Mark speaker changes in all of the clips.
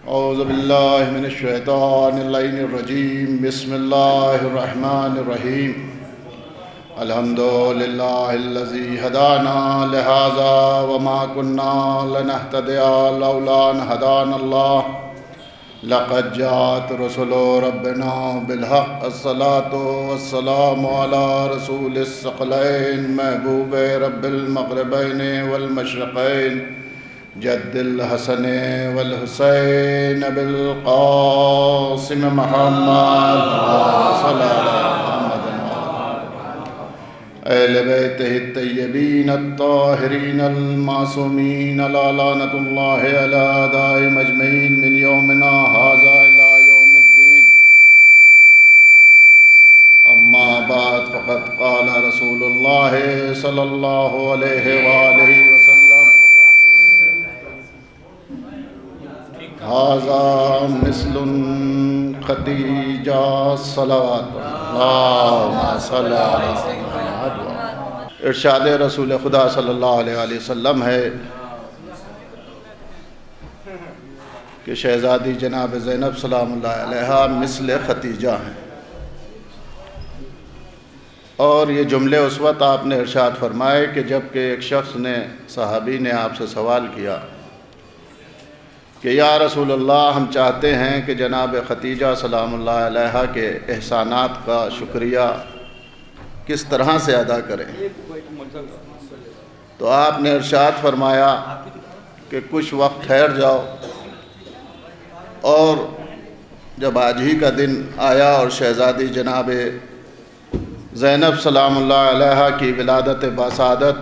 Speaker 1: اعوذ باللہ من الشیطان اللعین الرجیم بسم اللہ الرحمن الرحیم الحمدللہ الذی ہدانا لہذا وما كنا لنہتدی لولا ان ہدانا اللہ لقد جاءت رسل ربنا بالحق الصلاة والسلام علی رسول الثقلین محبوب رب المغربین والمشرقین جد الحسن والحسین بالقاسم محمد صلی اللہ اہل بیتہ الطیبین الطاہرین المعصومین لا لعنۃ اللہ علی اعدائهم اجمعین من یومنا ھذا الی یوم الدین اما بعد فقد قال رسول اللہ صلی اللہ علیہ وآلہ وسلم ھذا مثل خدیجہ صلوات اللہم صلی علی محمد۔ ارشاد رسول خدا صلی اللہ علیہ وآلہ وسلم ہے کہ شہزادی جناب زینب سلام اللہ علیہا مثل خدیجہ ہیں، اور یہ جملے اس وقت آپ نے ارشاد فرمائے کہ جب کہ ایک شخص نے صحابی نے آپ سے سوال کیا کہ یا رسول اللہ ہم چاہتے ہیں کہ جناب خدیجہ سلام اللہ علیہا کے احسانات کا شکریہ کس طرح سے ادا کریں، تو آپ نے ارشاد فرمایا کہ کچھ وقت ٹھہر جاؤ، اور جب آج ہی کا دن آیا اور شہزادی جناب زینب سلام اللہ علیہا کی ولادت باسعادت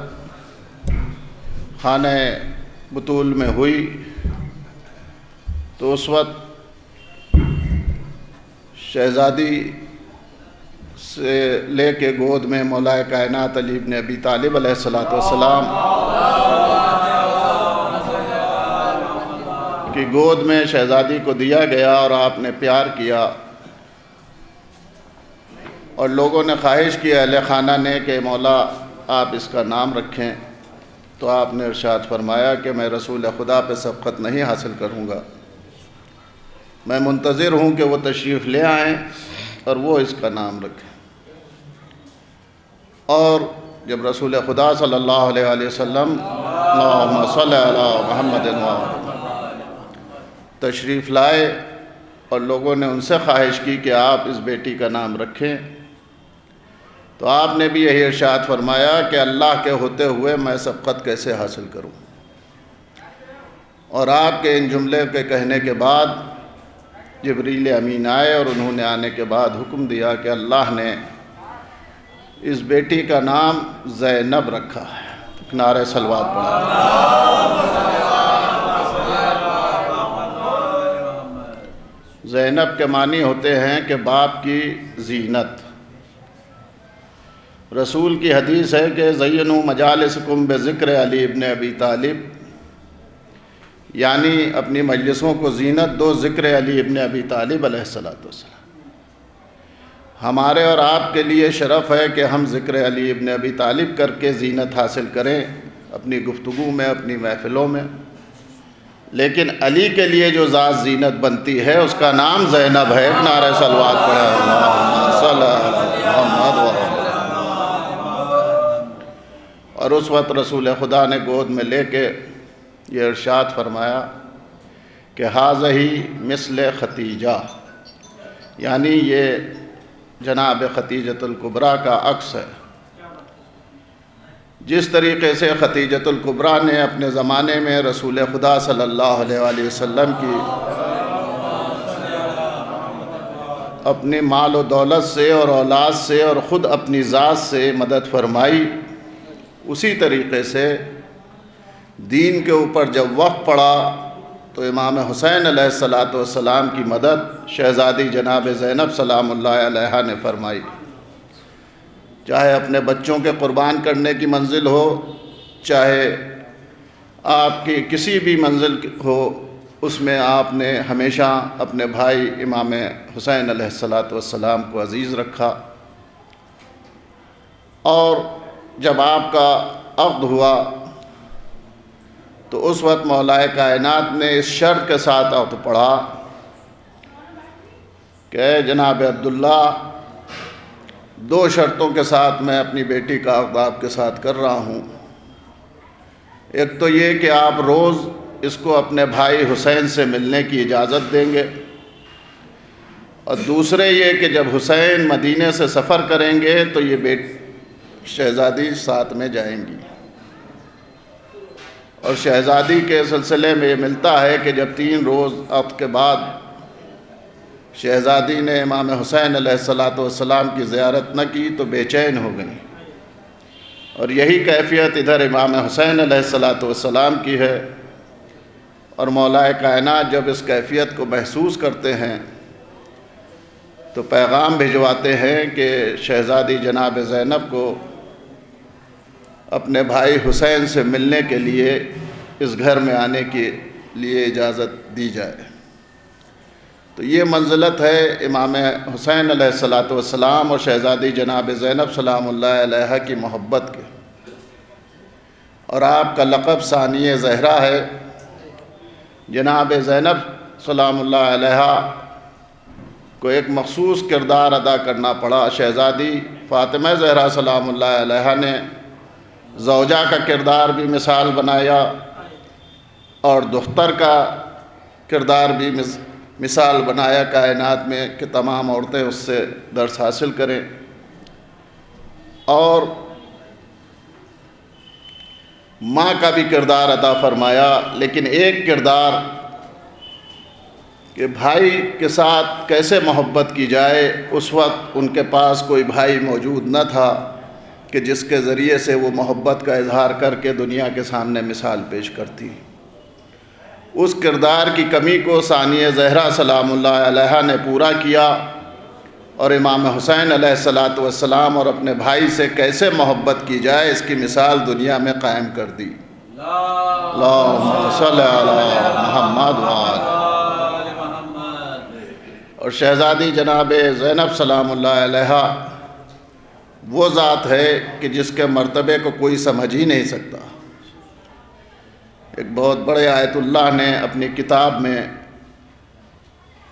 Speaker 1: خانہ بطول میں ہوئی، تو اس وقت شہزادی سے لے کے گود میں مولا کائنات علی بن ابی طالب علیہ السلام کی گود میں شہزادی کو دیا گیا، اور آپ نے پیار کیا، اور لوگوں نے خواہش کی اہل خانہ نے کہ مولا آپ اس کا نام رکھیں، تو آپ نے ارشاد فرمایا کہ میں رسول خدا پہ سبقت نہیں حاصل کروں گا، میں منتظر ہوں کہ وہ تشریف لے آئیں اور وہ اس کا نام رکھیں۔ اور جب رسول خدا صلی اللہ علیہ وآلہ وسلم اللہم صلی علی محمد تشریف لائے، اور لوگوں نے ان سے خواہش کی کہ آپ اس بیٹی کا نام رکھیں، تو آپ نے بھی یہی ارشاد فرمایا کہ اللہ کے ہوتے ہوئے میں سبقت کیسے حاصل کروں۔ اور آپ کے ان جملے کے کہنے کے بعد جبریل امین آئے، اور انہوں نے آنے کے بعد حکم دیا کہ اللہ نے اس بیٹی کا نام زینب رکھا ہے۔ نعرہ صلوات پڑھا۔ زینب کے معنی ہوتے ہیں کہ باپ کی زینت۔ رسول کی حدیث ہے کہ زینوا مجالسکم بذکر علی ابن ابی طالب، یعنی اپنی مجلسوں کو زینت دو ذکر علی ابن ابی طالب علیہ السلام۔ ہمارے اور آپ کے لیے شرف ہے کہ ہم ذکر علی ابن ابی طالب کر کے زینت حاصل کریں اپنی گفتگو میں، اپنی محفلوں میں، لیکن علی کے لیے جو ذات زینت بنتی ہے اس کا نام زینب ہے۔ نعرہ صلوات پڑھیں اللہم صلی علی محمد۔ اور اس وقت رسول خدا نے گود میں لے کے یہ ارشاد فرمایا کہ ھذہ مثل خدیجہ، یعنی یہ جناب خدیجۃ الکبریٰ کا عکس ہے۔ جس طریقے سے خدیجۃ الکبریٰ نے اپنے زمانے میں رسول خدا صلی اللہ علیہ وآلہ وسلم کی اپنی مال و دولت سے اور اولاد سے اور خود اپنی ذات سے مدد فرمائی، اسی طریقے سے دین کے اوپر جب وقت پڑا تو امام حسین علیہ السلام کی مدد شہزادی جناب زینب سلام اللہ علیہا نے فرمائی، چاہے اپنے بچوں کے قربان کرنے کی منزل ہو، چاہے آپ کی کسی بھی منزل ہو، اس میں آپ نے ہمیشہ اپنے بھائی امام حسین علیہ السلام کو عزیز رکھا۔ اور جب آپ کا عقد ہوا تو اس وقت مولا کائنات نے اس شرط کے ساتھ عہد پڑھا کہ اے جناب عبداللہ، 2 شرطوں کے ساتھ میں اپنی بیٹی کا عقد آپ کے ساتھ کر رہا ہوں۔ ایک تو یہ کہ آپ روز اس کو اپنے بھائی حسین سے ملنے کی اجازت دیں گے، اور دوسرے یہ کہ جب حسین مدینے سے سفر کریں گے تو یہ شہزادی ساتھ میں جائیں گی۔ اور شہزادی کے سلسلے میں یہ ملتا ہے کہ جب 3 روز عقد کے بعد شہزادی نے امام حسین علیہ السلام کی زیارت نہ کی تو بے چین ہو گئی، اور یہی کیفیت ادھر امام حسین علیہ السلام کی ہے۔ اور مولا کائنات جب اس کیفیت کو محسوس کرتے ہیں تو پیغام بھجواتے ہیں کہ شہزادی جناب زینب کو اپنے بھائی حسین سے ملنے کے لیے اس گھر میں آنے کے لیے اجازت دی جائے۔ تو یہ منزلت ہے امام حسین علیہ السلام اور شہزادی جناب زینب سلام اللہ علیہا کی محبت کے۔ اور آپ کا لقب ثانیہ زہرا ہے۔ جناب زینب سلام اللہ علیہا کو ایک مخصوص کردار ادا کرنا پڑا۔ شہزادی فاطمہ زہرا سلام اللہ علیہا نے زوجہ کا کردار بھی مثال بنایا، اور دختر کا کردار بھی مثال بنایا کائنات میں کہ تمام عورتیں اس سے درس حاصل کریں۔ اور ماں کا بھی کردار عطا فرمایا، لیکن ایک کردار کہ بھائی کے ساتھ کیسے محبت کی جائے، اس وقت ان کے پاس کوئی بھائی موجود نہ تھا کہ جس کے ذریعے سے وہ محبت کا اظہار کر کے دنیا کے سامنے مثال پیش کرتی۔ اس کردار کی کمی کو ثانیہ زہرا سلام اللہ علیہا نے پورا کیا، اور امام حسین علیہ السلام اور اپنے بھائی سے کیسے محبت کی جائے اس کی مثال دنیا میں قائم کر دی۔ اللہم صلی علی محمد وآل محمد۔ اور شہزادی جناب زینب سلام اللہ علیہا وہ ذات ہے کہ جس کے مرتبے کو کوئی سمجھ ہی نہیں سکتا۔ ایک بہت بڑے آیت اللہ نے اپنی کتاب میں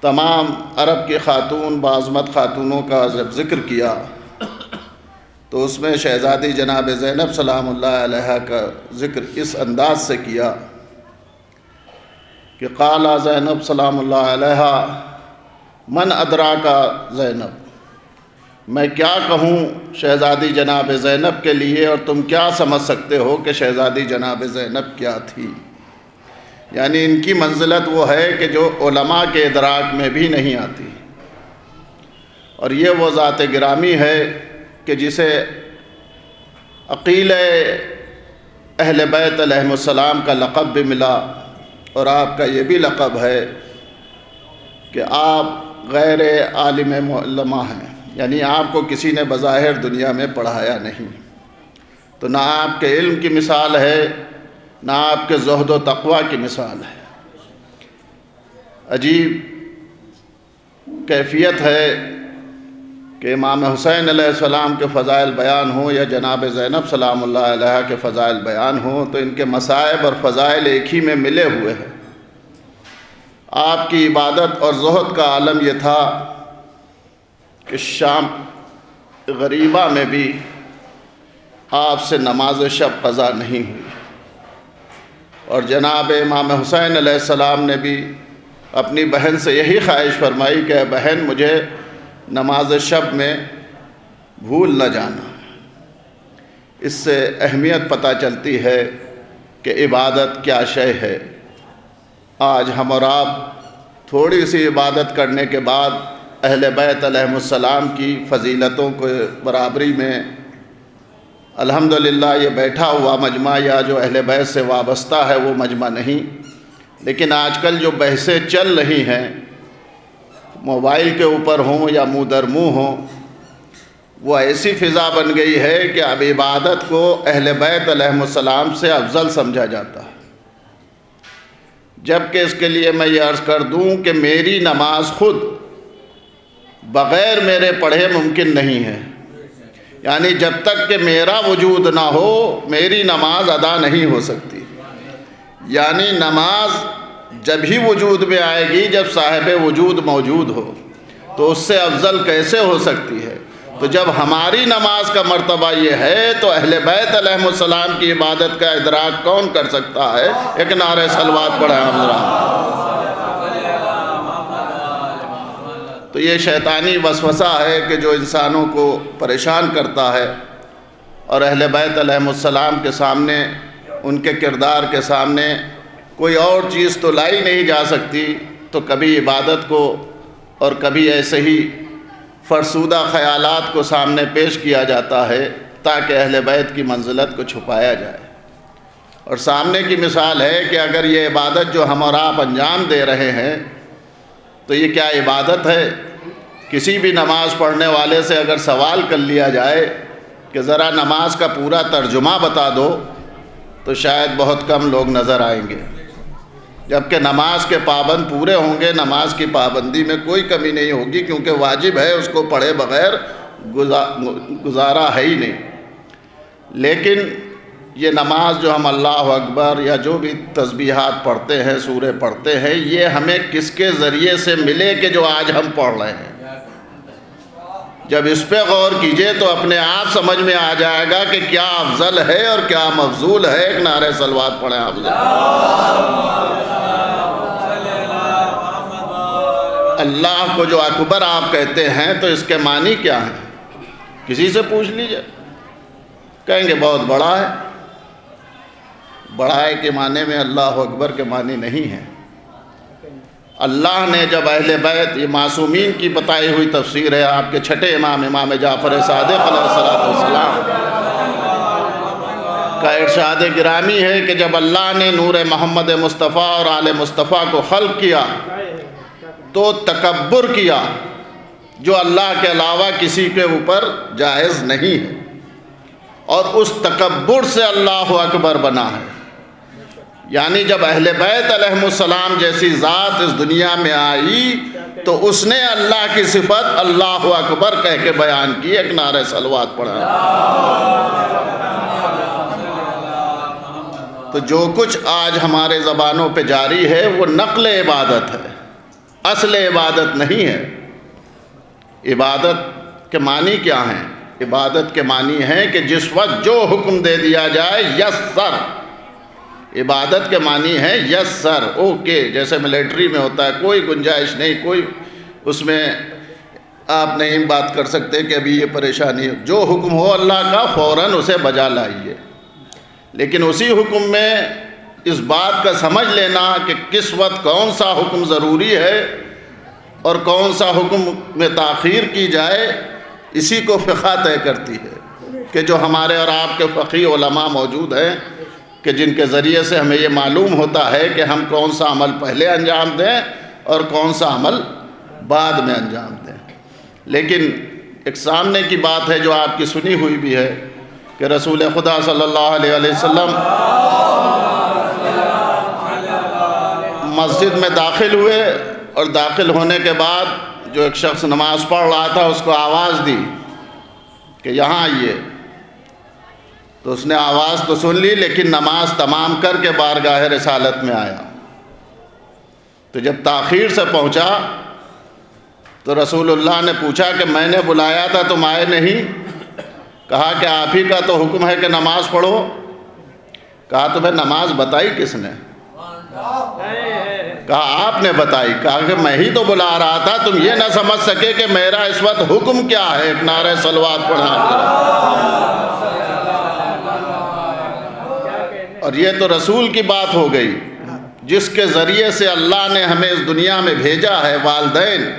Speaker 1: تمام عرب کی خاتون باعظمت خاتونوں کا جب ذکر کیا تو اس میں شہزادی جناب زینب سلام اللہ علیہا کا ذکر اس انداز سے کیا کہ قال زینب سلام اللہ علیہا من ادراکا زینب، میں کیا کہوں شہزادی جناب زینب کے لیے، اور تم کیا سمجھ سکتے ہو کہ شہزادی جناب زینب کیا تھی۔ یعنی ان کی منزلت وہ ہے کہ جو علماء کے ادراک میں بھی نہیں آتی، اور یہ وہ ذات گرامی ہے کہ جسے عقیل اہل بیت علیہم السلام کا لقب بھی ملا، اور آپ کا یہ بھی لقب ہے کہ آپ غیر عالم معلمہ ہیں، یعنی آپ کو کسی نے بظاہر دنیا میں پڑھایا نہیں، تو نہ آپ کے علم کی مثال ہے نہ آپ کے زہد و تقوی کی مثال ہے۔ عجیب کیفیت ہے کہ امام حسین علیہ السلام کے فضائل بیان ہوں یا جناب زینب سلام اللہ علیہا کے فضائل بیان ہوں تو ان کے مصائب اور فضائل ایک ہی میں ملے ہوئے ہیں۔ آپ کی عبادت اور زہد کا عالم یہ تھا کہ شام غریبہ میں بھی آپ سے نماز شب قضا نہیں ہوئی، اور جناب امام حسین علیہ السلام نے بھی اپنی بہن سے یہی خواہش فرمائی کہ اے بہن مجھے نماز شب میں بھول نہ جانا۔ اس سے اہمیت پتہ چلتی ہے کہ عبادت کیا شے ہے۔ آج ہم اور آپ تھوڑی سی عبادت کرنے کے بعد اہل بیت علیہم السلام کی فضیلتوں کو برابری میں الحمدللہ یہ بیٹھا ہوا مجمع یا جو اہل بیت سے وابستہ ہے وہ مجمع نہیں، لیکن آج کل جو بحثیں چل رہی ہیں موبائل کے اوپر ہوں یا منہ در منہ ہوں، وہ ایسی فضا بن گئی ہے کہ اب عبادت کو اہل بیت علیہم السلام سے افضل سمجھا جاتا ہے، جبکہ اس کے لیے میں یہ عرض کر دوں کہ میری نماز خود بغیر میرے پڑھے ممکن نہیں ہے، یعنی جب تک کہ میرا وجود نہ ہو میری نماز ادا نہیں ہو سکتی۔ یعنی نماز جب ہی وجود میں آئے گی جب صاحب وجود موجود ہو، تو اس سے افضل کیسے ہو سکتی ہے؟ تو جب ہماری نماز کا مرتبہ یہ ہے تو اہل بیت علیہ السلام کی عبادت کا ادراک کون کر سکتا ہے؟ ایک نعرہ صلوات پڑھیں حضرات۔ تو یہ شیطانی وسوسہ ہے کہ جو انسانوں کو پریشان کرتا ہے، اور اہل بیت علیہ السلام کے سامنے، ان کے کردار کے سامنے کوئی اور چیز تو لائی نہیں جا سکتی، تو کبھی عبادت کو اور کبھی ایسے ہی فرسودہ خیالات کو سامنے پیش کیا جاتا ہے تاکہ اہل بیت کی منزلت کو چھپایا جائے۔ اور سامنے کی مثال ہے کہ اگر یہ عبادت جو ہم اور آپ انجام دے رہے ہیں تو یہ کیا عبادت ہے؟ کسی بھی نماز پڑھنے والے سے اگر سوال کر لیا جائے کہ ذرا نماز کا پورا ترجمہ بتا دو تو شاید بہت کم لوگ نظر آئیں گے، جبکہ نماز کے پابند پورے ہوں گے، نماز کی پابندی میں کوئی کمی نہیں ہوگی، کیونکہ واجب ہے، اس کو پڑھے بغیر گزارا ہے ہی نہیں۔ لیکن یہ نماز جو ہم اللہ اکبر یا جو بھی تسبیحات پڑھتے ہیں، سورے پڑھتے ہیں، یہ ہمیں کس کے ذریعے سے ملے کہ جو آج ہم پڑھ رہے ہیں؟ جب اس پہ غور کیجئے تو اپنے آپ سمجھ میں آ جائے گا کہ کیا افضل ہے اور کیا مفضول ہے۔ ایک نعرہ صلوات پڑھیں افضل۔ اللہ کو جو اکبر آپ کہتے ہیں تو اس کے معنی کیا ہیں؟ کسی سے پوچھ لیجئے، کہیں گے بہت بڑا ہے۔ بڑائی کے معنی میں اللہ اکبر کے معنی نہیں ہے۔ اللہ نے جب اہل بیت، یہ معصومین کی بتائی ہوئی تفسیر ہے، آپ کے چھٹے امام جعفر صادق علیہ السلام کا ارشاد گرامی ہے کہ جب اللہ نے نور محمد مصطفیٰ اور آل مصطفیٰ کو خلق کیا تو تکبر کیا جو اللہ کے علاوہ کسی کے اوپر جائز نہیں ہے، اور اس تکبر سے اللہ اکبر بنا ہے۔ یعنی جب اہل بیت علیہ السلام جیسی ذات اس دنیا میں آئی تو اس نے اللہ کی صفت اللہ اکبر کہہ کے بیان کی۔ ایک نعرہ صلوات پڑھا۔ تو جو کچھ آج ہمارے زبانوں پہ جاری ہے وہ نقل عبادت ہے، اصل عبادت نہیں ہے۔ عبادت کے معنی کیا ہیں؟ عبادت کے معنی ہے کہ جس وقت جو حکم دے دیا جائے یسر۔ عبادت کے معنی ہے یسر، اوکے، جیسے ملیٹری میں ہوتا ہے، کوئی گنجائش نہیں، کوئی اس میں آپ نہیں بات کر سکتے کہ ابھی یہ پریشانی ہے، جو حکم ہو اللہ کا فوراً اسے بجا لائیے۔ لیکن اسی حکم میں اس بات کا سمجھ لینا کہ کس وقت کون سا حکم ضروری ہے اور کون سا حکم میں تاخیر کی جائے، اسی کو فقہ طے کرتی ہے کہ جو ہمارے اور آپ کے فقیہ علماء موجود ہیں کہ جن کے ذریعے سے ہمیں یہ معلوم ہوتا ہے کہ ہم کون سا عمل پہلے انجام دیں اور کون سا عمل بعد میں انجام دیں۔ لیکن ایک سامنے کی بات ہے جو آپ کی سنی ہوئی بھی ہے کہ رسول خدا صلی اللہ علیہ وسلم مسجد میں داخل ہوئے، اور داخل ہونے کے بعد جو ایک شخص نماز پڑھ رہا تھا اس کو آواز دی کہ یہاں آئیے، تو اس نے آواز تو سن لی لیکن نماز تمام کر کے بارگاہ رسالت میں آیا۔ تو جب تاخیر سے پہنچا تو رسول اللہ نے پوچھا کہ میں نے بلایا تھا تم آئے نہیں؟ کہا کہ آپ ہی کا تو حکم ہے کہ نماز پڑھو۔ کہا تمہیں نماز بتائی کس نے؟ کہا آپ نے بتائی۔ کہا کہ میں ہی تو بلا رہا تھا، تم یہ نہ سمجھ سکے کہ میرا اس وقت حکم کیا ہے۔ ایک نعرہ صلوات پڑھا۔ اور یہ تو رسول کی بات ہو گئی جس کے ذریعے سے اللہ نے ہمیں اس دنیا میں بھیجا ہے۔ والدین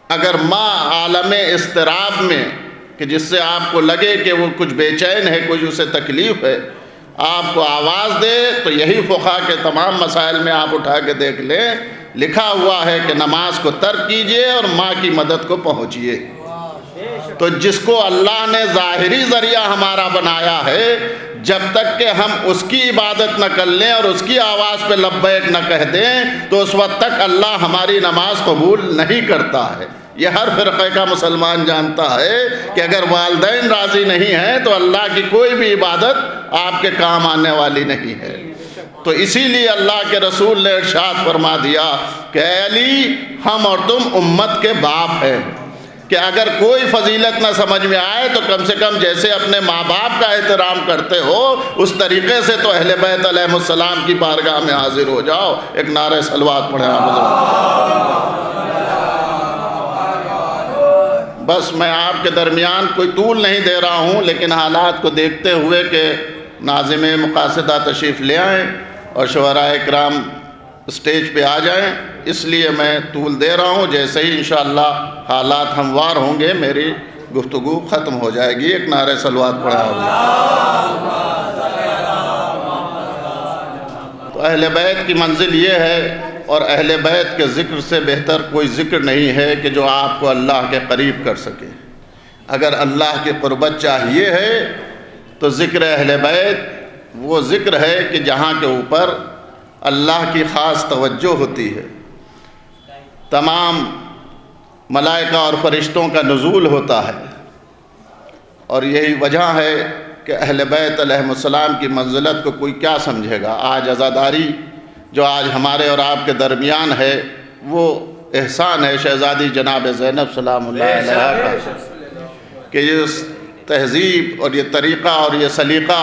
Speaker 1: اگر ماں عالم اضطراب میں کہ جس سے آپ کو لگے کہ وہ کچھ بے چین ہے، کچھ اسے تکلیف ہے، آپ کو آواز دے تو یہی فقہ کے تمام مسائل میں آپ اٹھا کے دیکھ لیں، لکھا ہوا ہے کہ نماز کو ترک کیجئے اور ماں کی مدد کو پہنچیے۔ تو جس کو اللہ نے ظاہری ذریعہ ہمارا بنایا ہے، جب تک کہ ہم اس کی عبادت نہ کر لیں اور اس کی آواز پہ لبیک نہ کہہ دیں تو اس وقت تک اللہ ہماری نماز قبول نہیں کرتا ہے۔ یہ ہر فرقے کا مسلمان جانتا ہے کہ اگر والدین راضی نہیں ہیں تو اللہ کی کوئی بھی عبادت آپ کے کام آنے والی نہیں ہے۔ تو اسی لیے اللہ کے رسول نے ارشاد فرما دیا کہ اے علی، ہم اور تم امت کے باپ ہیں، کہ اگر کوئی فضیلت نہ سمجھ میں آئے تو کم سے کم جیسے اپنے ماں باپ کا احترام کرتے ہو اس طریقے سے تو اہل بیت علیہ السلام کی بارگاہ میں حاضر ہو جاؤ۔ ایک نعرہ صلوات پڑھیں آپ حضرات۔ بس میں آپ کے درمیان کوئی طول نہیں دے رہا ہوں، لیکن حالات کو دیکھتے ہوئے کہ ناظم مقاصدہ تشریف لے آئیں اور شعراء اکرام اسٹیج پہ آ جائیں، اس لیے میں طول دے رہا ہوں۔ جیسے ہی انشاءاللہ حالات ہموار ہوں گے میری گفتگو ختم ہو جائے گی۔ ایک نعرہ صلوات پڑھا ہوگا۔ تو اہل بیت کی منزل یہ ہے، اور اہل بیت کے ذکر سے بہتر کوئی ذکر نہیں ہے کہ جو آپ کو اللہ کے قریب کر سکے۔ اگر اللہ کی قربت چاہیے ہے تو ذکر اہل بیت وہ ذکر ہے کہ جہاں کے اوپر اللہ کی خاص توجہ ہوتی ہے، تمام ملائکہ اور فرشتوں کا نزول ہوتا ہے، اور یہی وجہ ہے کہ اہل بیت علیہ السلام کی منزلت کو کوئی کیا سمجھے گا۔ آج عزاداری جو آج ہمارے اور آپ کے درمیان ہے وہ احسان ہے شہزادی جناب زینب سلام اللہ علیہ کا، کہ یہ تہذیب اور یہ طریقہ اور یہ سلیقہ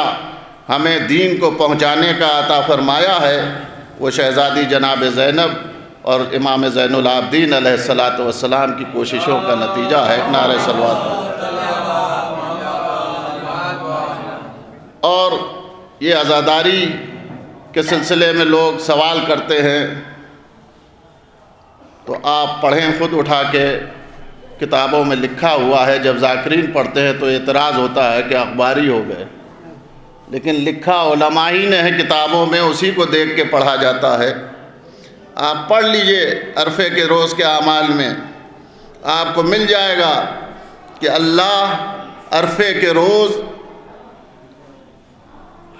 Speaker 1: ہمیں دین کو پہنچانے کا عطا فرمایا ہے، وہ شہزادی جناب زینب اور امام زین العابدین علیہ السلام کی کوششوں کا نتیجہ ہے۔ نعرہ صلوات۔ اور یہ عزاداری کے سلسلے میں لوگ سوال کرتے ہیں، تو آپ پڑھیں خود اٹھا کے، کتابوں میں لکھا ہوا ہے، جب ذاکرین پڑھتے ہیں تو اعتراض ہوتا ہے کہ اخباری ہو گئے، لیکن لکھا علماء ہی نے ہے کتابوں میں، اسی کو دیکھ کے پڑھا جاتا ہے۔ آپ پڑھ لیجئے عرفے کے روز کے اعمال میں، آپ کو مل جائے گا کہ اللہ عرفے کے روز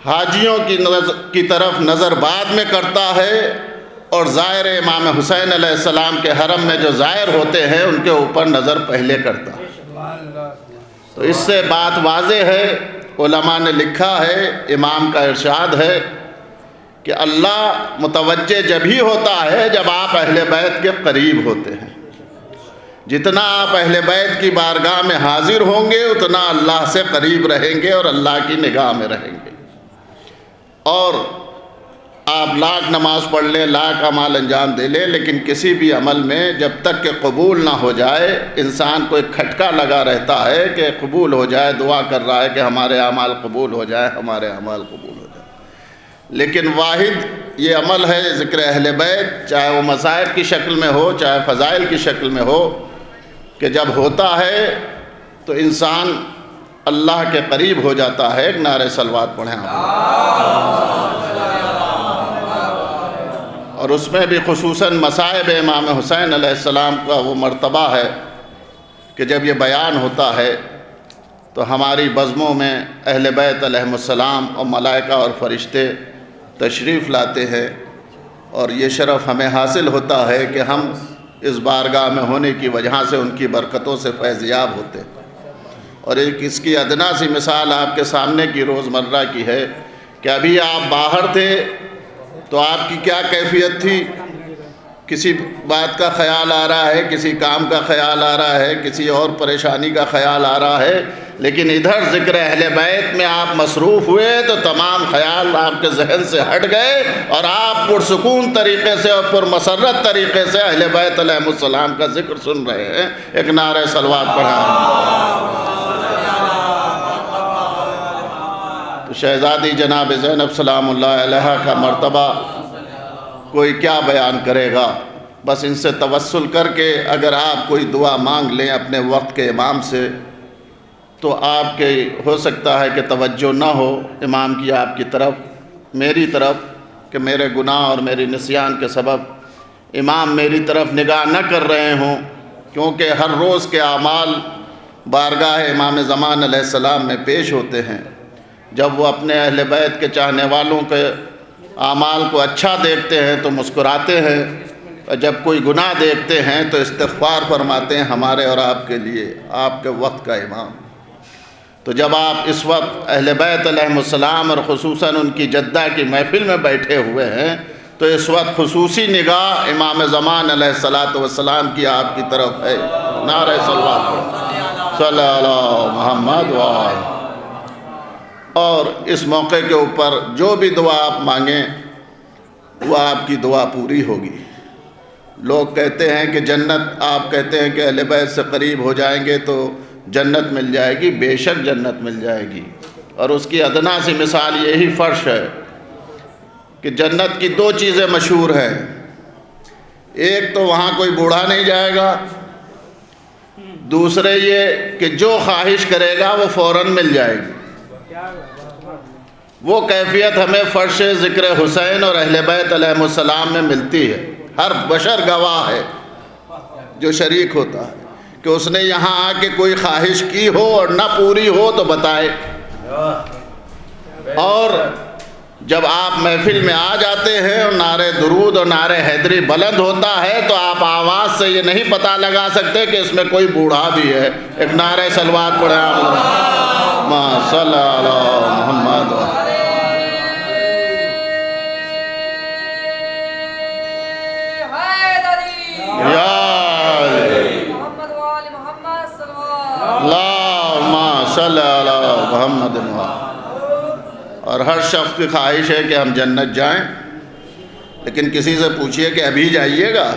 Speaker 1: حاجیوں کی طرف نظر بعد میں کرتا ہے، اور زائر امام حسین علیہ السلام کے حرم میں جو زائر ہوتے ہیں ان کے اوپر نظر پہلے کرتا ہے۔ تو اس سے بات واضح ہے، علماء نے لکھا ہے، امام کا ارشاد ہے کہ اللہ متوجہ جب ہی ہوتا ہے جب آپ اہل بیت کے قریب ہوتے ہیں۔ جتنا آپ اہل بیت کی بارگاہ میں حاضر ہوں گے اتنا اللہ سے قریب رہیں گے اور اللہ کی نگاہ میں رہیں گے۔ اور آپ لاکھ نماز پڑھ لیں، لاکھ اعمال انجام دے لیں، لیکن کسی بھی عمل میں جب تک کہ قبول نہ ہو جائے، انسان کو ایک کھٹکا لگا رہتا ہے کہ قبول ہو جائے، دعا کر رہا ہے کہ ہمارے اعمال قبول ہو جائے، ہمارے اعمال قبول ہو جائے، لیکن واحد یہ عمل ہے ذکر اہل بیت، چاہے وہ مصائب کی شکل میں ہو چاہے فضائل کی شکل میں ہو، کہ جب ہوتا ہے تو انسان اللہ کے قریب ہو جاتا ہے۔ ایک نعرہ صلوات پڑھیں آپ، اور اس میں بھی خصوصاً مصائب امام حسین علیہ السلام کا وہ مرتبہ ہے کہ جب یہ بیان ہوتا ہے تو ہماری بزموں میں اہل بیت علیہ السلام اور ملائکہ اور فرشتے تشریف لاتے ہیں، اور یہ شرف ہمیں حاصل ہوتا ہے کہ ہم اس بارگاہ میں ہونے کی وجہ سے ان کی برکتوں سے فیضیاب ہوتے ہیں۔ اور ایک اس کی ادنا سی مثال آپ کے سامنے کی روزمرہ کی ہے کہ ابھی آپ باہر تھے تو آپ کی کیا کیفیت تھی، کسی بات کا خیال آ رہا ہے، کسی کام کا خیال آ رہا ہے، کسی اور پریشانی کا خیال آ رہا ہے، لیکن ادھر ذکر اہل بیت میں آپ مصروف ہوئے تو تمام خیال آپ کے ذہن سے ہٹ گئے اور آپ پرسکون طریقے سے اور پرمسرت طریقے سے اہل بیت علیہ السلام کا ذکر سن رہے ہیں۔ ایک نعرہ صلوات پڑھا۔ تو شہزادی جناب زینب سلام اللہ علیہ کا مرتبہ کوئی کیا بیان کرے گا، بس ان سے توسل کر کے اگر آپ کوئی دعا مانگ لیں اپنے وقت کے امام سے تو آپ کے ہو سکتا ہے کہ توجہ نہ ہو امام کی آپ کی طرف، میری طرف، کہ میرے گناہ اور میری نسیان کے سبب امام میری طرف نگاہ نہ کر رہے ہوں، کیونکہ ہر روز کے اعمال بارگاہ امام زمان علیہ السلام میں پیش ہوتے ہیں۔ جب وہ اپنے اہل بیت کے چاہنے والوں کے اعمال کو اچھا دیکھتے ہیں تو مسکراتے ہیں، اور جب کوئی گناہ دیکھتے ہیں تو استغفار فرماتے ہیں ہمارے اور آپ کے لیے، آپ کے وقت کا امام۔ تو جب آپ اس وقت اہل بیت علیہم السلام اور خصوصاً ان کی جدہ کی محفل میں بیٹھے ہوئے ہیں تو اس وقت خصوصی نگاہ امام زمان علیہ السلام کی آپ کی طرف ہے۔ نعرہ صلوات صلی اللہ محمد وآلہ۔ اور اس موقع کے اوپر جو بھی دعا آپ مانگیں وہ آپ کی دعا پوری ہوگی۔ لوگ کہتے ہیں کہ جنت، آپ کہتے ہیں کہ اہل بیت سے قریب ہو جائیں گے تو جنت مل جائے گی۔ بے شک جنت مل جائے گی، اور اس کی ادنا سی مثال یہی فرش ہے کہ جنت کی دو چیزیں مشہور ہیں۔ ایک تو وہاں کوئی بوڑھا نہیں جائے گا، دوسرے یہ کہ جو خواہش کرے گا وہ فوراً مل جائے گی۔ وہ کیفیت ہمیں فرش ذکر حسین اور اہل بیت علیہم السلام میں ملتی ہے۔ ہر بشر گواہ ہے جو شریک ہوتا ہے کہ اس نے یہاں آ کے کوئی خواہش کی ہو اور نہ پوری ہو تو بتائے۔ اور جب آپ محفل میں آ جاتے ہیں اور نعرہ درود اور نعرہ حیدری بلند ہوتا ہے تو آپ آواز سے یہ نہیں پتہ لگا سکتے کہ اس میں کوئی بوڑھا بھی ہے۔ ایک نعرہ صلوات پڑھیں اللہم صلی علی محمد۔ اللہم صلی علی محمد۔ اور ہر شخص کی خواہش ہے کہ ہم جنت جائیں، لیکن کسی سے پوچھئے کہ ابھی جائیے گا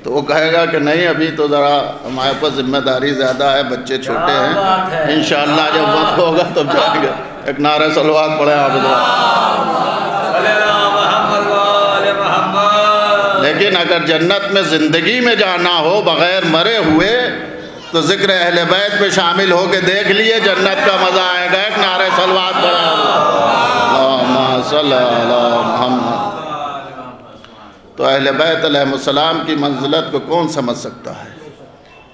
Speaker 1: تو وہ کہے گا کہ نہیں، ابھی تو ذرا ہمارے پاس ذمہ داری زیادہ ہے، بچے چھوٹے ہیں، انشاءاللہ جب وقت ہوگا تب جائیں گے۔ ایک نعرہ صلوات پڑھیں آپ۔ لیکن اگر جنت میں زندگی میں جانا ہو بغیر مرے ہوئے تو ذکر اہل بیت میں شامل ہو کے دیکھ لیے، جنت کا مزہ آئے گا۔ ایک نعرہ صلوات پڑھیں اللہم صلی علی محمد۔ تو اہل بیت علیہ السلام کی منزلت کو کون سمجھ سکتا ہے؟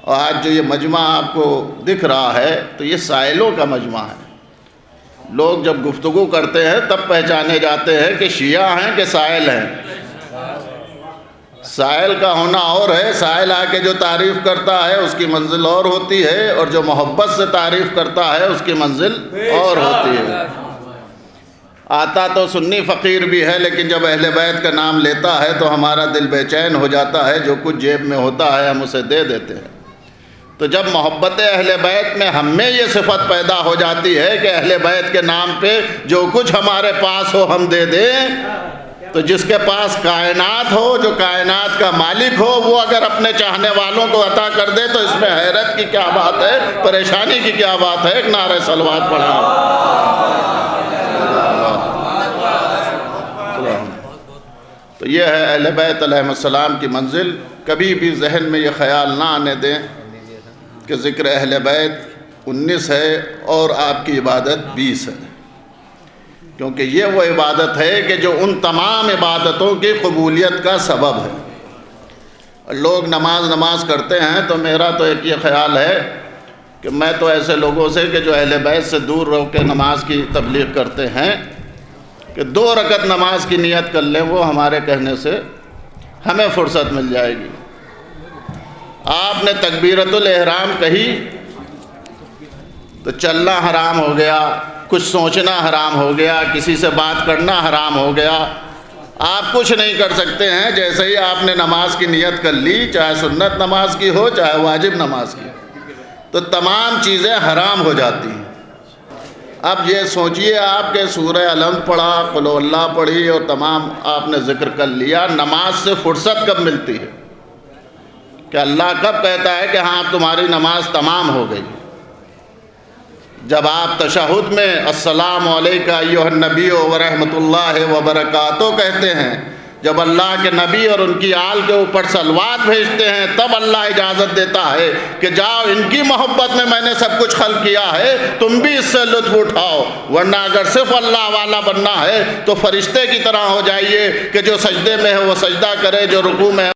Speaker 1: اور آج جو یہ مجمع آپ کو دکھ رہا ہے تو یہ سائلوں کا مجمع ہے۔ لوگ جب گفتگو کرتے ہیں تب پہچانے جاتے ہیں کہ شیعہ ہیں کہ سائل ہیں۔ سائل کا ہونا اور ہے، سائل آ کے جو تعریف کرتا ہے اس کی منزل اور ہوتی ہے، اور جو محبت سے تعریف کرتا ہے اس کی منزل اور ہوتی ہے۔ آتا تو سنی فقیر بھی ہے، لیکن جب اہل بیت کا نام لیتا ہے تو ہمارا دل بے چین ہو جاتا ہے، جو کچھ جیب میں ہوتا ہے ہم اسے دے دیتے ہیں۔ تو جب محبت اہل بیت میں ہم میں یہ صفت پیدا ہو جاتی ہے کہ اہل بیت کے نام پہ جو کچھ ہمارے پاس ہو ہم دے دیں، تو جس کے پاس کائنات ہو، جو کائنات کا مالک ہو، وہ اگر اپنے چاہنے والوں کو عطا کر دے تو اس میں حیرت کی کیا بات ہے، پریشانی کی کیا بات ہے۔ ایک نعرہ صلوات پڑھا۔ تو یہ ہے اہل بیت علیہ السلام کی منزل۔ کبھی بھی ذہن میں یہ خیال نہ آنے دیں کہ ذکر اہل بیت 19 ہے اور آپ کی عبادت 20 ہے، کیونکہ یہ وہ عبادت ہے کہ جو ان تمام عبادتوں کی قبولیت کا سبب ہے۔ لوگ نماز کرتے ہیں تو میرا تو ایک یہ خیال ہے کہ میں تو ایسے لوگوں سے کہ جو اہل بیت سے دور رہ کے نماز کی تبلیغ کرتے ہیں کہ 2 رکعت نماز کی نیت کر لیں، وہ ہمارے کہنے سے ہمیں فرصت مل جائے گی۔ آپ نے تکبیرۃ الاحرام کہی تو چلنا حرام ہو گیا، کچھ سوچنا حرام ہو گیا، کسی سے بات کرنا حرام ہو گیا۔ آپ کچھ نہیں کر سکتے ہیں، جیسے ہی آپ نے نماز کی نیت کر لی، چاہے سنت نماز کی ہو چاہے واجب نماز کی، تو تمام چیزیں حرام ہو جاتی ہیں۔ اب یہ سوچئے آپ کہ سورہ علم پڑھا، قل ہو اللہ پڑھی اور تمام آپ نے ذکر کر لیا، نماز سے فرصت کب ملتی ہے؟ کہ اللہ کب کہتا ہے کہ ہاں تمہاری نماز تمام ہو گئی؟ جب آپ تشہد میں السلام علیکہ ایھا النبی ورحمۃ اللہ وبرکاتہ کہتے ہیں، جب اللہ کے نبی اور ان کی آل کے اوپر صلوات بھیجتے ہیں، تب اللہ اجازت دیتا ہے کہ جاؤ، ان کی محبت میں میں نے سب کچھ خلق کیا ہے، تم بھی اس سے لطف اٹھاؤ۔ ورنہ اگر صرف اللہ والا بننا ہے تو فرشتے کی طرح ہو جائیے کہ جو سجدے میں ہے وہ سجدہ کرے، جو رکوع میں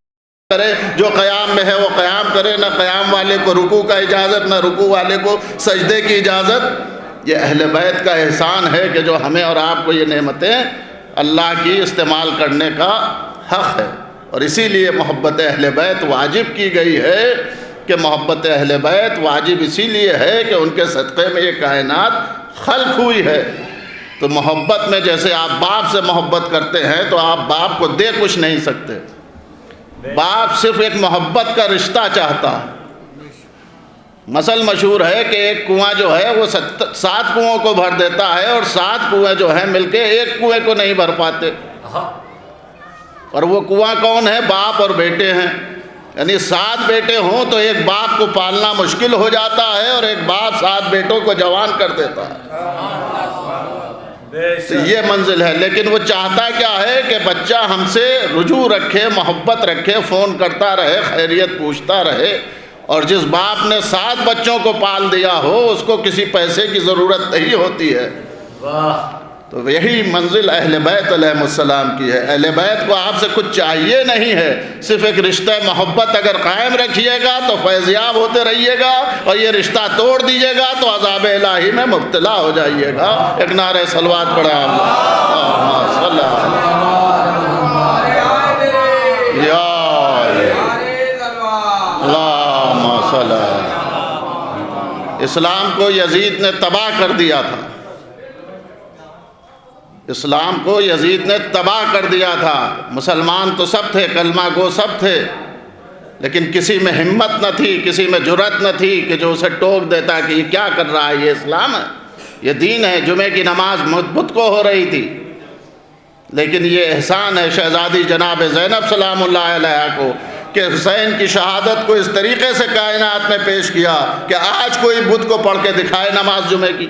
Speaker 1: کرے، جو قیام میں ہے وہ قیام کرے۔ نہ قیام والے کو رکوع کا اجازت، نہ رکوع والے کو سجدے کی اجازت۔ یہ اہل بیت کا احسان ہے کہ جو ہمیں اور آپ کو یہ نعمتیں اللہ کی استعمال کرنے کا حق ہے، اور اسی لیے محبت اہل بیت واجب کی گئی ہے کہ محبت اہل بیت واجب اسی لیے ہے کہ ان کے صدقے میں یہ کائنات خلق ہوئی ہے۔ تو محبت میں جیسے آپ باپ سے محبت کرتے ہیں تو آپ باپ کو دے کچھ نہیں سکتے، باپ صرف ایک محبت کا رشتہ چاہتا ہے۔ مثل مشہور ہے کہ ایک کنواں جو ہے وہ 7 کنووں کو بھر دیتا ہے، اور 7 کنویں جو ہیں مل کے ایک کنویں کو نہیں بھر پاتے۔ اور وہ کنواں کون ہے؟ باپ اور بیٹے ہیں۔ یعنی 7 بیٹے ہوں تو ایک باپ کو پالنا مشکل ہو جاتا ہے، اور ایک باپ 7 بیٹوں کو جوان کر دیتا ہے۔ تو یہ منزل ہے۔ لیکن وہ چاہتا کیا ہے کہ بچہ ہم سے رجوع رکھے، محبت رکھے، فون کرتا رہے، خیریت پوچھتا رہے۔ اور جس باپ نے 7 بچوں کو پال دیا ہو اس کو کسی پیسے کی ضرورت نہیں ہوتی ہے۔ تو یہی منزل اہل بیت علیہ السلام کی ہے۔ اہل بیت کو آپ سے کچھ چاہیے نہیں ہے، صرف ایک رشتہ محبت اگر قائم رکھیے گا تو فیضیاب ہوتے رہیے گا، اور یہ رشتہ توڑ دیجیے گا تو عذاب الہی میں مبتلا ہو جائیے گا۔ ایک نعرہ صلوات پڑھیں اللہم صلی اسلام کو یزید نے تباہ کر دیا تھا، اسلام کو یزید نے تباہ کر دیا تھا۔ مسلمان تو سب تھے، کلمہ گو سب تھے، لیکن کسی میں ہمت نہ تھی، کسی میں جرأت نہ تھی کہ جو اسے ٹوک دیتا کہ یہ کیا کر رہا ہے، یہ اسلام ہے، یہ دین ہے۔ جمعے کی نماز بت کو ہو رہی تھی، لیکن یہ احسان ہے شہزادی جناب زینب سلام اللہ علیہا کو کہ حسین کی شہادت کو اس طریقے سے کائنات میں پیش کیا کہ آج کوئی بت کو پڑھ کے دکھائے نماز جمعے کی،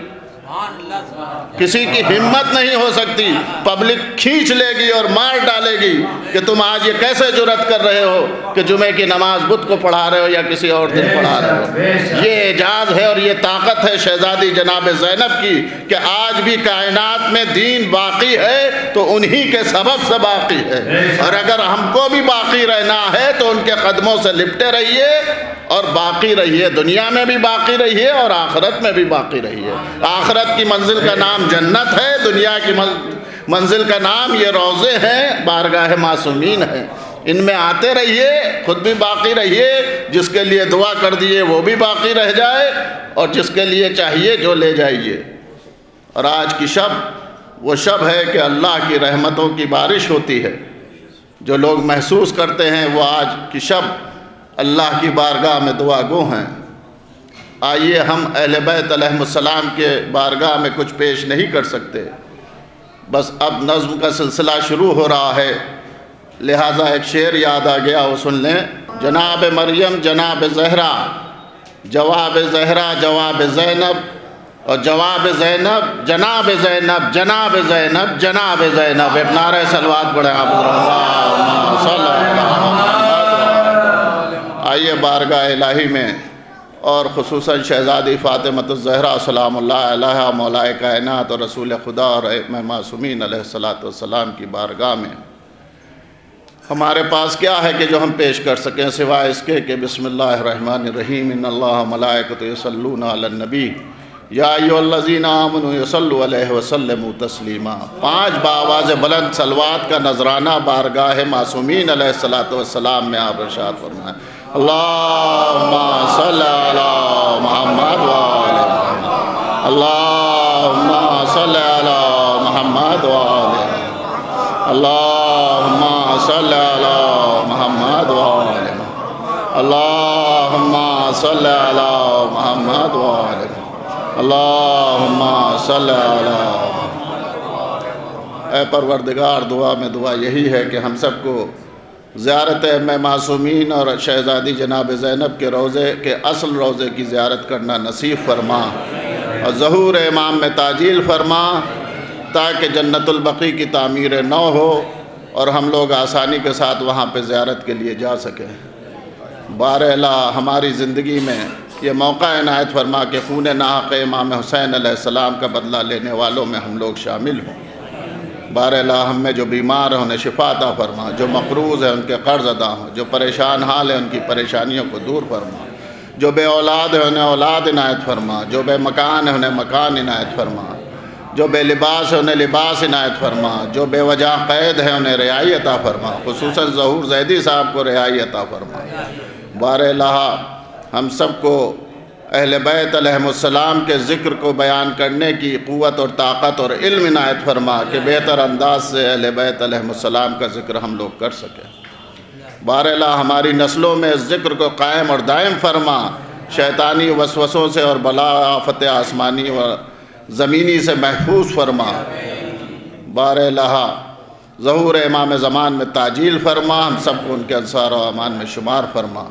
Speaker 1: کسی کی ہمت نہیں ہو سکتی۔ پبلک کھینچ لے گی اور مار ڈالے گی کہ تم آج یہ کیسے جرأت کر رہے ہو کہ جمعے کی نماز بت کو پڑھا رہے ہو یا کسی اور دن پڑھا رہے ہو۔ یہ اعجاز ہے اور یہ طاقت ہے شہزادی جناب زینب کی کہ آج بھی کائنات میں دین باقی ہے تو انہی کے سبب سے باقی ہے، اور اگر ہم کو بھی باقی رہنا ہے تو ان کے قدموں سے لپٹے رہیے اور باقی رہیے، دنیا میں بھی باقی رہیے اور آخرت میں بھی باقی رہیے۔ آخرت کی منزل کا نام جنت ہے، دنیا کی منزل کا نام یہ روضے ہیں، بارگاہ معصومین ہیں۔ ان میں آتے رہیے، خود بھی باقی رہیے، جس کے لیے دعا کر دیے وہ بھی باقی رہ جائے، اور جس کے لیے چاہیے جو لے جائیے۔ اور آج کی شب وہ شب ہے کہ اللہ کی رحمتوں کی بارش ہوتی ہے۔ جو لوگ محسوس کرتے ہیں وہ آج کی شب اللہ کی بارگاہ میں دعا گو ہیں۔ آئیے ہم اہل بیت علیہ السلام کے بارگاہ میں کچھ پیش نہیں کر سکتے، بس اب نظم کا سلسلہ شروع ہو رہا ہے، لہٰذا ایک شعر یاد آ گیا، وہ سن لیں۔ جناب مریم جناب زہرا، جواب زہرا جواب زینب، اور جواب زینب جناب زینب جناب زینب جناب زینب۔ ایک نعرہ صلوات پڑھیں آپ اللہم صلی اللہ۔ آئیے بارگاہ الہی میں، اور خصوصاً شہزادی فاطمۃ الزہرا سلام اللہ علیہا مولائے کائنات اور رسول خدا اور ائمہ معصومین علیہ السلام کی بارگاہ میں ہمارے پاس کیا ہے کہ جو ہم پیش کر سکیں سوائے اس کے کہ بسم اللہ الرحمن الرحیم ان اللہ ملائکۃ یصلون علی النبی یا ایھا الذین آمنوا یصلوا علیہ وسلموا تسلیما۔ 5 بآواز بلند صلوات کا نذرانہ بارگاہ معصومین علیہ السلام میں آپ ارشاد فرمائیں۔ اللہم صلی علی محمد وآل محمد، اللہم صلی علی محمد وآل محمد، اللہم صلی علی محمد وآل محمد، اللہم صلی علی محمد وآل محمد، اللہم صلی علی محمد۔ اے پروردگار، دعا میں دعا یہی ہے کہ ہم سب کو زیارت ائمہ معصومین اور شہزادی جناب زینب کے روضے کے اصل روضے کی زیارت کرنا نصیب فرما، اور ظہور امام میں تعجیل فرما تاکہ جنت البقیع کی تعمیر نو ہو اور ہم لوگ آسانی کے ساتھ وہاں پہ زیارت کے لیے جا سکیں۔ بار الہ ہماری زندگی میں یہ موقع عنایت فرما کہ خون ناحق امام حسین علیہ السلام کا بدلہ لینے والوں میں ہم لوگ شامل ہوں۔ بار الہ ہم میں جو بیمار ہیں انہیں شفا عطا فرما، جو مقروض ہیں ان کے قرض ادا ہوں، جو پریشان حال ہیں ان کی پریشانیوں کو دور فرما، جو بے اولاد ہیں انہیں اولاد عنایت فرما، جو بے مکان ہیں انہیں مکان عنایت فرما، جو بے لباس ہیں انہیں لباس عنایت فرما، جو بے وجہ قید ہیں انہیں رہائی عطا فرما، خصوصاً ظہور زیدی صاحب کو رہائی عطا فرما۔ بار الہ ہم سب کو اہل بیت علیہم السلام کے ذکر کو بیان کرنے کی قوت اور طاقت اور علم عنایت فرما کہ بہتر انداز سے اہل بیت علیہم السلام کا ذکر ہم لوگ کر سکیں۔ باراللہ ہماری نسلوں میں اس ذکر کو قائم اور دائم فرما، شیطانی وسوسوں سے اور بلا آفت آسمانی و زمینی سے محفوظ فرما۔ باراللہ ظہور امام زمان میں تعجیل فرما، ہم سب کو ان کے انصار و امان میں شمار فرما۔